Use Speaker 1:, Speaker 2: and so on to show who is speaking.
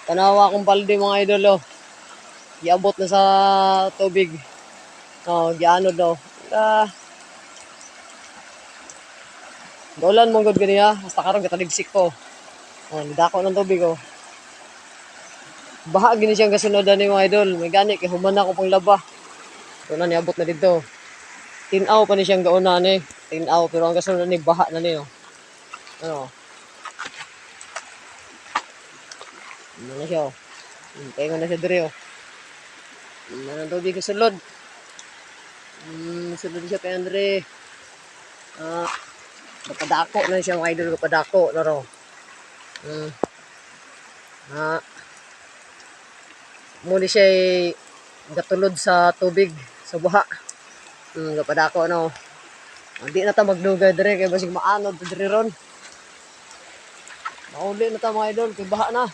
Speaker 1: Tanawa akong balde mga idol oh. Giabot na sa tubig. Oh, giano daw. Gaulan mong gud ganiya, hasta karon kataligsik ko. Oh, nidako ng tubig oh. Baha gini siyang kasunodan ni mga idol. May gani kay human na ko pang laba. So na niabot na dito. Tinaw pa ni siyang gauna ni. Tinaw pero ang kasunod ni baha na niyo. Ano? Ano na siya oh. Paingon na siya diri oh. Ang tubig kasulod. Sulod siya kay Andre. Kapadako na siya mga idol, kapadako laro. Muli siya gatulod sa tubig, sa buha. Kapadako no. Hindi na ta magdugay dire kay basig maanod dire ron. Mauli na ta mga idol, kay baha na.